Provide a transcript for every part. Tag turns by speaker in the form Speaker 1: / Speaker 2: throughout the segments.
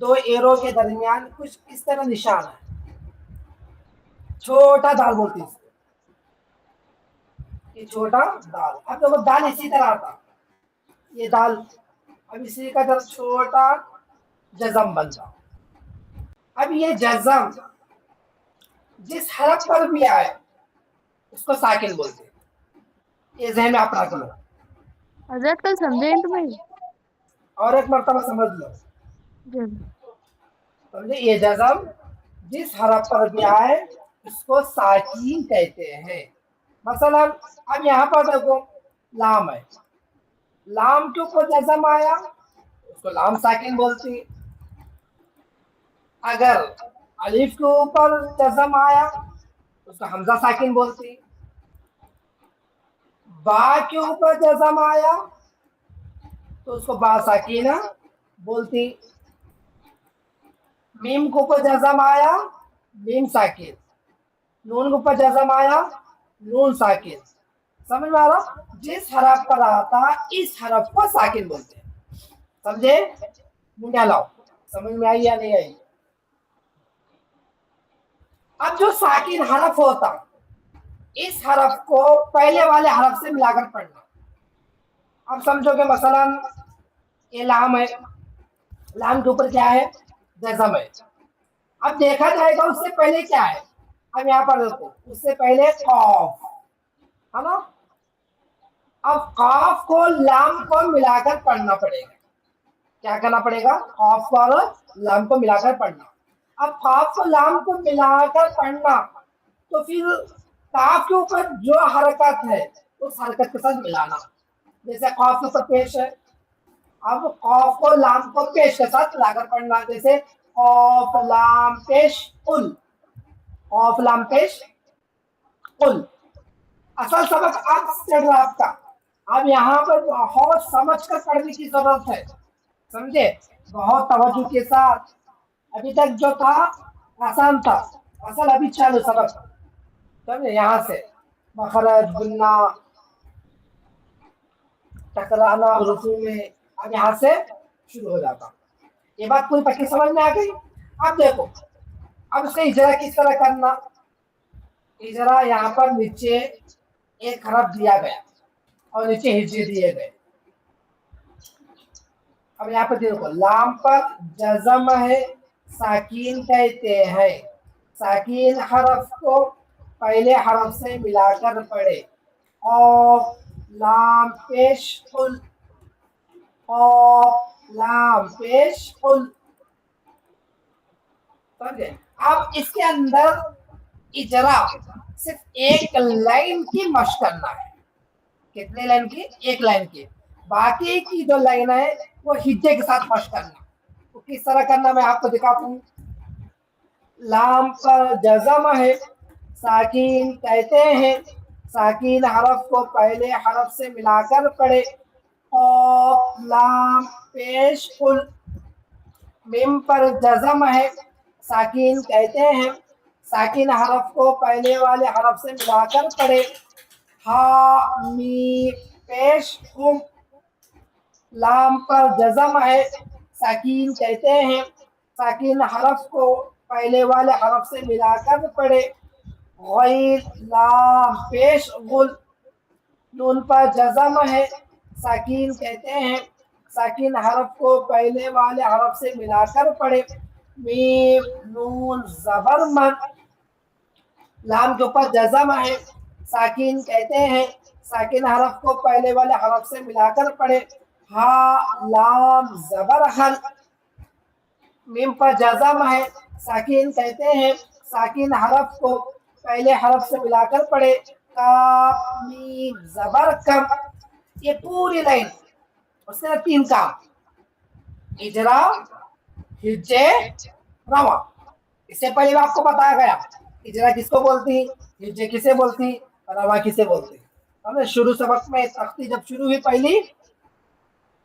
Speaker 1: دو arrow کے درمیان کچھ اس طرح نشان ہے، چھوٹا دال بولتے ہیں اس کو، یہ چھوٹا دال. اب دیکھو دال اسی طرح آتا، یہ دال، اب اسی کا جب چھوٹا جزم بنتا. اب یہ جزم جس حرف پر بھی آئے اس کو ساکن بولتے ہیں. یہ ذہن میں آپ رکھ لو.
Speaker 2: حضرت کل سمجھے تو بھائی
Speaker 1: اور ایک مرتبہ سمجھ لو. سمجھے؟ یہ جزم جس حرف پر بھی آئے اس کو ساکین کہتے ہیں. مثلا اب یہاں پر دیکھو لام ہے، لام کے اوپر جزم آیا اس کو لام ساکن بولتی. اگر الف کے اوپر جزم آیا اس کو حمزہ ساکن بولتی. با کے اوپر جزم آیا تو اس کو با ساکینہ بولتی. میم کے اوپر جزم آیا میم ساکن، نون کے اوپر جزم آیا نون ساکن. سمجھ میں آ رہا؟ جس حرف پر آتا اس حرف کو ساکن بولتے ہیں. سمجھے؟ منڈا لاؤ. سمجھ میں آئی یا نہیں آئی؟ اب جو ساکن حرف ہوتا اس حرف کو پہلے والے حرف سے ملا کر پڑھنا. اب سمجھو کہ مثلا یہ لام ہے، لام کے اوپر کیا ہے؟ جزم ہے. اب دیکھا جائے گا اس سے پہلے کیا ہے. اب یہاں پر دیکھو اس سے پہلے قاف ہے نا. اب قاف کو لام کو ملا کر پڑھنا پڑے گا. کیا کرنا پڑے گا؟ قاف اور لام کو ملا کر پڑھنا. اب قاف کو لام کو ملا کر پڑھنا تو پھر قاف کے اوپر جو حرکت ہے اس حرکت کے ساتھ ملانا. جیسے قاف کے اوپر پیش ہے، اب قاف کو لام کو پیش کے ساتھ ملا کر پڑھنا. جیسے قاف لام پیش قل، قاف لام پیش قل. اصل سبق اب چل رہا آپ کا. اب یہاں پر بہت سمجھ کر پڑھنے کی ضرورت ہے. سمجھے؟ بہت توجہ کے ساتھ. ابھی تک جو تھا آسان تھا، اصل ابھی چالو سبق. سمجھے؟ یہاں سے مخرج، گننا، ٹکرانا رکوع میں، اب یہاں سے شروع ہو جاتا. یہ بات پوری پکی سمجھ میں آ گئی؟ اب دیکھو اب اس کا اجرا کس طرح کرنا. اجرا یہاں پر نیچے ایک حرف دیا گیا اور نیچے ہجے دیے گئے. اب یہاں پر دیکھو لام پر جزم ہے ساکین کہتے ہیں. ساکین حرف کو پہلے حرف سے ملا کر پڑھے. قاف لام پیش قل، قاف لام پیش قل. سمجھے؟ اب اس کے اندر اجرا صرف ایک لائن کی مشق کرنا ہے. کتنے لائن کی؟ ایک لائن کی. باقی کی جو لائن ہے وہ ہجے کے ساتھ مشق کرنا. وہ کس طرح کرنا میں آپ کو دکھاتا ہوں. لام پر جزم ہے ساکین کہتے ہیں. ساکین حرف کو پہلے حرف سے ملا کر پڑھے. قاف لام پیش قل. میم پر جزم ہے ساکین کہتے ہیں. ساکین حرف کو پہلے والے حرف سے ملا کر پڑھے. ہا میم پیش قم. لام پر جزم ہے ساکین کہتے ہیں. ساکین حرف کو پہلے والے حرف سے ملا کر پڑھے. غین لام پیش غل. نون پر جزم ہے ساکین کہتے ہیں. ساکین حرف کو پہلے والے حرف سے ملا کر پڑھے. میم نون زبر من. لام کے اوپر جزم ہے ساکین کہتے ہیں. ساکین حرف کو پہلے والے حرف سے ملا کر پڑھے. ہا لام زبر حل. میم پر جزم ہے ساکین کہتے ہیں. ساکین حرف کو پہلے حرف سے ملا کر پڑھے. کاف میم زبر کم. یہ پوری لائن اس کے 3 کام: اجرا، ہجے، رواں. اس سے پہلے آپ کو بتایا گیا اجرا کس کو بولتی، ہجے کسے بولتی، رواں کسے بولتی. ہم نے شروع سبق میں تختی جب شروع ہوئی پہلی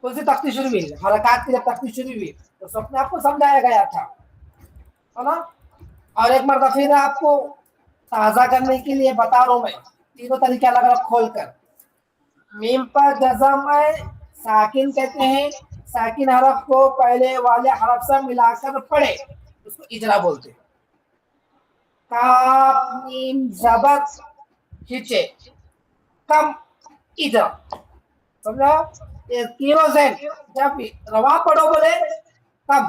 Speaker 1: کون سی تختی شروع ہوئی؟ حرکات کی جب تختی شروع ہوئی تو سب نے آپ کو سمجھایا گیا تھا ہے نا. اور ایک مرتبہ پھر آپ کو تازہ کرنے کے لیے بتا رہا ہوں میں تینوں طریقے الگ الگ کھول کر. میم پر جزم ہے ساکن کہتے ہیں. ساکن حرف کو پہلے والے حرف سے ملا کر پڑھے اس کو اجرا بولتے ہیں. کاف میم زبر کھینچے کم اجرا. سمجھا؟ یہ تینوں زین جب روا پڑھو بولے کم،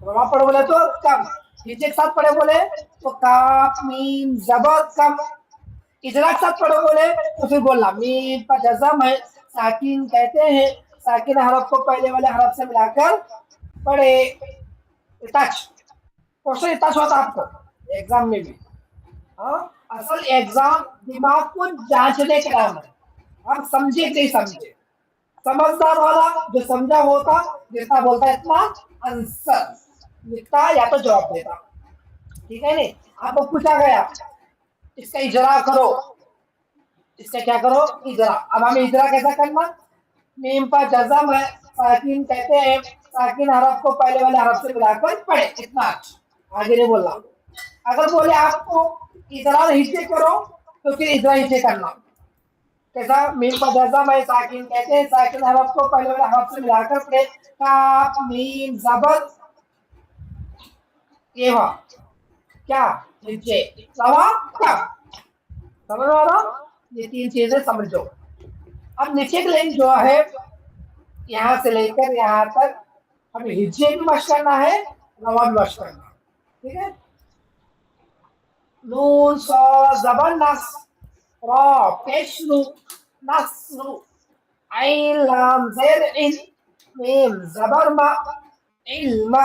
Speaker 1: روا پڑھو بولے تو کم، نیچے کے ساتھ پڑھے بولے تو کاف میم زبر کم. اجرا کے ساتھ پڑھو بولے تو پھر بولنا میم پر جزم ہے ساکن کہتے ہیں ساکن حرف کو پہلے والے حرف سے ملا کر پڑھے. ٹچ کوشچن ٹچ ہوتا آپ کو ایگزام میں بھی. ہاں اصل ایگزام دماغ کو جانچنے کا نام ہے. ہم سمجھے کہ نہیں سمجھے، سمجھدار والا جو سمجھا ہوتا جتنا بولتا ہے اتنا آنسر لکھتا یا تو جواب دیتا. ٹھیک ہے نہیں؟ آپ کو پوچھا گیا اس کا اجرا کرو، اس کا کیا کرو اجرا. اب ہمیں اجرا کیسا کرنا؟ میم پر جزم ہے ساکن کہتے ہیں ساکن حرف کو پہلے والے حرف سے ملا کر پڑھے اتنا. آگے نہیں بولنا. اگر بولے آپ کو اجرا نیچے کرو تو پھر اجرا نیچے کرنا. کیسا؟ میم پر جزم ہے ساکن کہتے ہیں ساکن حرف کو پہلے والے حرف سے ملا کر پڑھے کاف میم زبر یہ ہوا کیا نیچے روا کم. سمجھ آ رہا؟ یہ تین چیزیں سمجھو. اب نیچے کی لائن جو ہے یہاں سے لے کر یہاں تک ہمیں ہجے بھی مشق کرنا ہے، روا بھی مشق کرنا ہے. ٹھیک ہے؟ نون سا زبر نس، را پیش رو نصر، عین لام زیر عین، میم زبر ما علم.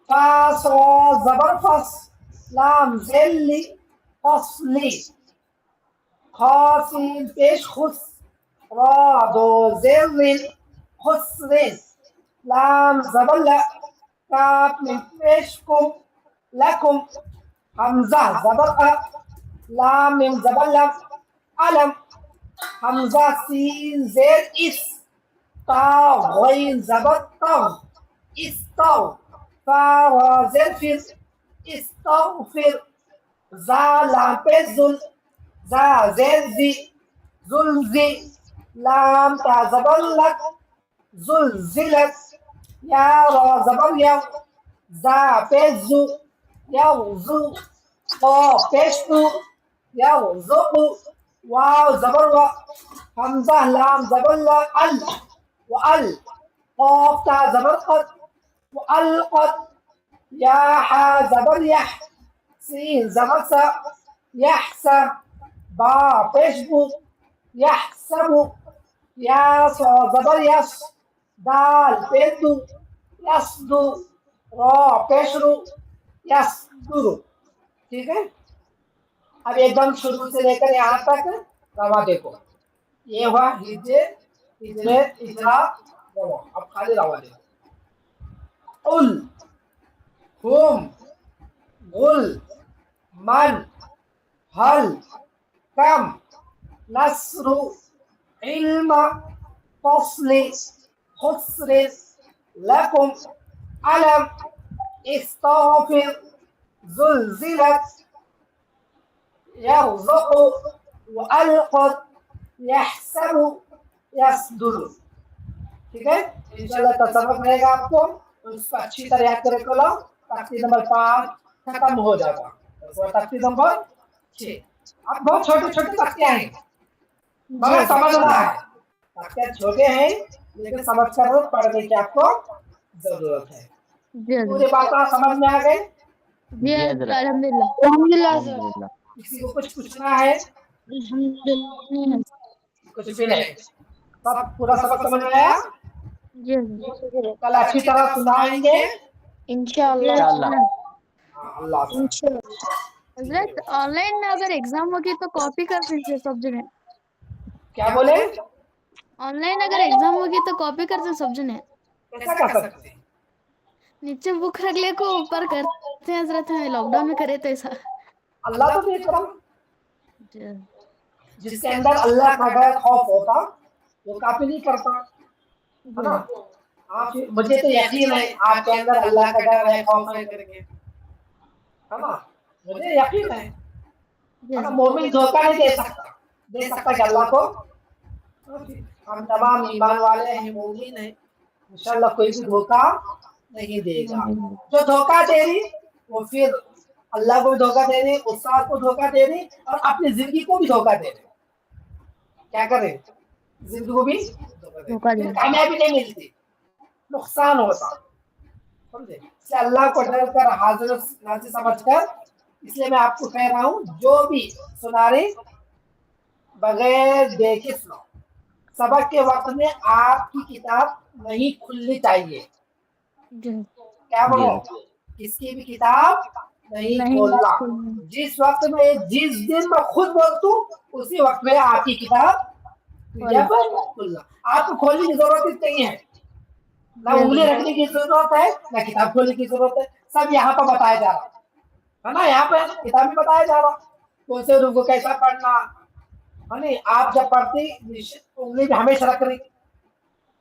Speaker 1: فا سا زبر فس، لام زلی فصلی، خاسین پیش خس، را دو زر خسر، لام زبر ل، کاف من پیش کم لکم، حمزہ زبر ا، لام من زبر لم علم، حمزہ سین زیر اس، تا غین زبر تغ استغ، فا را زر فر استغفر، زا لام پیش زل، زا زیر زی زلزی، لام تا زبر لک زلزلت، یا را زبر یو، زا پیش زو یوزو، قاف پیش تو یوزقو، واو زبر و، حمزہ لام زبر لا ال وال، قاف تا زبر قد والقد، یا حا زبر یح، سین زبر سا یحسا، با پیش بو یحسبو، یا سا زبر یس، دال پیش دو یسدو، را پیش رو یسدرو. ٹھیک ہے؟ اب ایک دم شروع سے لے کر یہاں تک روا دیکھو. یہ ہوا ہجے ہجرے اجرا روا. اب خالی روا دیکھو. قل ہم غل من ہل کم نصر علم فصل خسر لکم علم استغفر زلزلت يرزق والقد يحسب يصدر. ٹھیک ہے؟ انشاءاللہ تصور رہے گا آپ کو اس کو اچھی طرح یاد کرے کلو. تختی نمبر 5 ختم ہو جاتا. تختی نمبر 6 اب بہت چھوٹے چھوٹے تختیاں ہیں مگر سمجھنا ہے. تختیاں چھوٹے ہیں لیکن سمجھ کر پڑھنے کی آپ کو ضرورت ہے. پورے باتیں سمجھ میں آ گئے؟
Speaker 2: جی الحمدللہ.
Speaker 3: الحمدللہ.
Speaker 1: کسی کو کچھ پوچھنا ہے؟
Speaker 2: الحمدللہ.
Speaker 1: کچھ بھی نہیں. سب پورا سبق سمجھ میں آیا؟
Speaker 2: جی
Speaker 1: کل اچھی طرح سنائیں گے
Speaker 2: انشاءاللہ.
Speaker 1: اللہ حافظ.
Speaker 2: حضرت آن لائن اگر ایگزام ہوگی تو کاپی کر دیجیے سب جنے.
Speaker 1: کیا بولے؟
Speaker 2: آن لائن اگر ایگزام ہوگی تو کاپی کرتے سب جنے.
Speaker 1: کیسا کر سکتے ہیں؟
Speaker 2: نیچے بک رکھ لے کو اوپر کرتے ہیں حضرت. ہمیں لاک ڈاؤن میں کرے تو ایسا.
Speaker 1: اللہ تو دیکھ رہا. جس کے اندر اللہ کا ڈر خوف ہوتا وہ کاپی نہیں کرتا ہے نا. آپ مجھے تو یقین ہے آپ کے اندر اللہ کا ڈر ہے خوف ہے کر کے ہے نا. مجھے یقین ہے مومن دھوکہ نہیں دے سکتا کہ اللہ کو. ہم تمام ایمان والے ہیں, مومن ہیں, انشاءاللہ کوئی بھی دھوکہ نہیں دے گا. جو دھوکہ دے رہی وہ پھر اللہ کو بھی دھوکہ دے رہی, استاد کو دھوکہ دے رہی, اور اپنی زندگی کو بھی دھوکہ دے رہی. کیا کرے, زندگی کو بھی دھوکہ دے رہی, کامیابی نہیں ملتی, نقصان ہوتا. سمجھے؟ اس لیے اللہ کو ڈر کر, حاضر ناظر سمجھ کر, اس لیے میں آپ کو کہہ رہا ہوں جو بھی سنا رہی بغیر دیکھے سناؤ. سبق کے وقت میں آپ کی کتاب نہیں کھلنی چاہیے. کیا بولو, کس کی بھی کتاب نہیں کھولنا. جس وقت میں, جس دن میں خود بولتوں اسی وقت میں آپ کی کتاب کھلنا. آپ کو کھولنے کی ضرورت نہیں ہے, نہ انگلی رکھنے کی ضرورت ہے, نہ کتاب کھولنے کی ضرورت ہے. سب یہاں پر بتایا جا رہا ہے نا, یہاں پہ کتاب میں بتایا جا رہا کون سے روح کو کیسا پڑھنا ہے. نہیں, آپ جب پڑھتی انگلی بھی ہمیشہ رکھ رہی,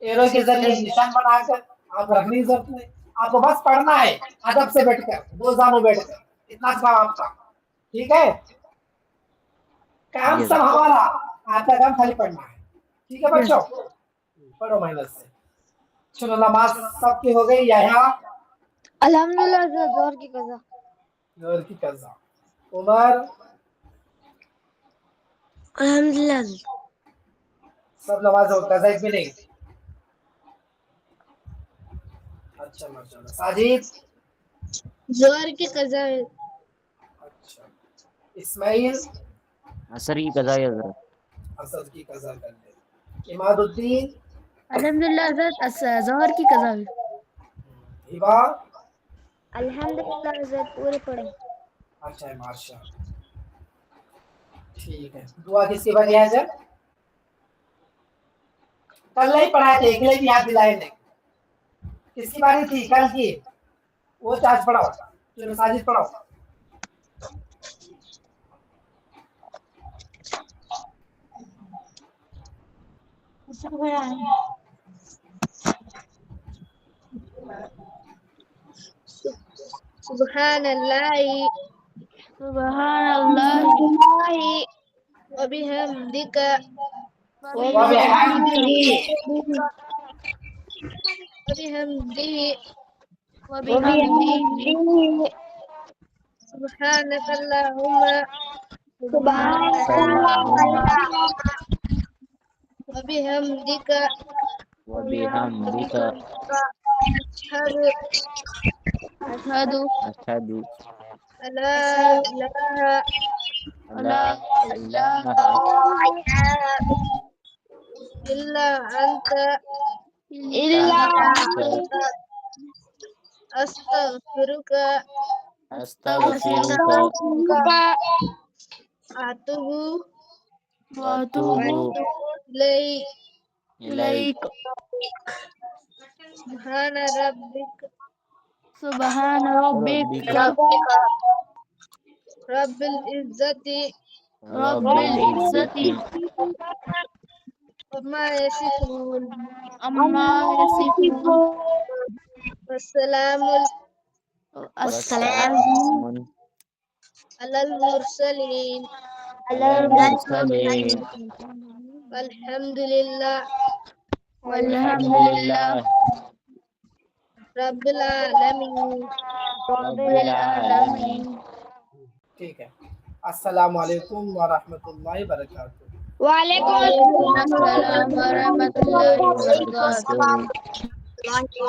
Speaker 1: ایرو کے ذریعے نشان بنا کر آپ رکھنے کی ضرورت نہیں. آپ کو بس پڑھنا ہے ادب سے بیٹھ کر, دو زانوں بیٹھ کر, اتنا کام آپ کا. ٹھیک ہے, کام سب ہمارا, آپ کا کام خالی پڑھنا ہے. ٹھیک ہے بچوں, پڑھو محنت سے. چلو نماز سب کی ہو گئی. یہاں
Speaker 3: الحمدللہ حضرت, زہر کی قضا.
Speaker 1: زہر کی قضا. عمر
Speaker 3: الحمدللہ
Speaker 1: سب نماز ہو, قضا ایک بھی نہیں. اچھا ماشاء اللہ. ساجد
Speaker 3: زہر کی قضا ہے.
Speaker 1: اچھا. اسماعیل
Speaker 4: عصر کی قضا ہے حضرت.
Speaker 1: عصر کی قضا کر لے. عماد الدین
Speaker 2: الحمدللہ حضرت, ظہر کی قضا ہے.
Speaker 1: ہبا
Speaker 3: الحمدللہ حضرت, پورے پڑھے.
Speaker 1: اچھا ہے ماشاء. ٹھیک ہے. دعا کس کی بنی ہے سر؟ کل نہیں پڑھائے تھے, ایک بھی یاد دلائے تھے. کس کی باری تھی کل کی؟ وہ چارج پڑھاؤ. چلو ساجد پڑھاؤ.
Speaker 3: سبحان اللہ
Speaker 2: سبحان اللہ
Speaker 3: وبحمدک
Speaker 1: وبحمدہ
Speaker 2: وبحمدہ
Speaker 3: سبحانک اللہم
Speaker 2: سبحانک اللہم
Speaker 3: وبحمدک
Speaker 4: وبحمدک
Speaker 3: اشہد
Speaker 4: اشہد
Speaker 3: الا الہ
Speaker 4: الا الہ
Speaker 3: الا انت
Speaker 4: الا انت
Speaker 3: استغفرک
Speaker 4: استغفرک
Speaker 3: اتوب
Speaker 2: واتوب
Speaker 3: الیک.
Speaker 2: الیک.
Speaker 3: سبحان ربک
Speaker 2: سبحان ربک
Speaker 3: رب العزت
Speaker 4: رب
Speaker 2: رب
Speaker 4: العزت
Speaker 2: العزت
Speaker 3: عما یصفون
Speaker 2: عما یصفون
Speaker 3: والسلام
Speaker 4: والسلام
Speaker 3: علی المرسلین
Speaker 4: علی المرسلین
Speaker 3: والحمدللہ
Speaker 2: والحمد للہ
Speaker 3: رب العالمین.
Speaker 2: رب
Speaker 4: رب العالمین.
Speaker 2: العالمین.
Speaker 1: ٹھیک ہے. السلام علیکم ورحمۃ اللہ وبرکاتہ.
Speaker 3: وعلیکم
Speaker 2: وعلیکم
Speaker 3: السلام
Speaker 2: السلام ورحمۃ اللہ وبرکاتہ.
Speaker 4: وبرکاتہ.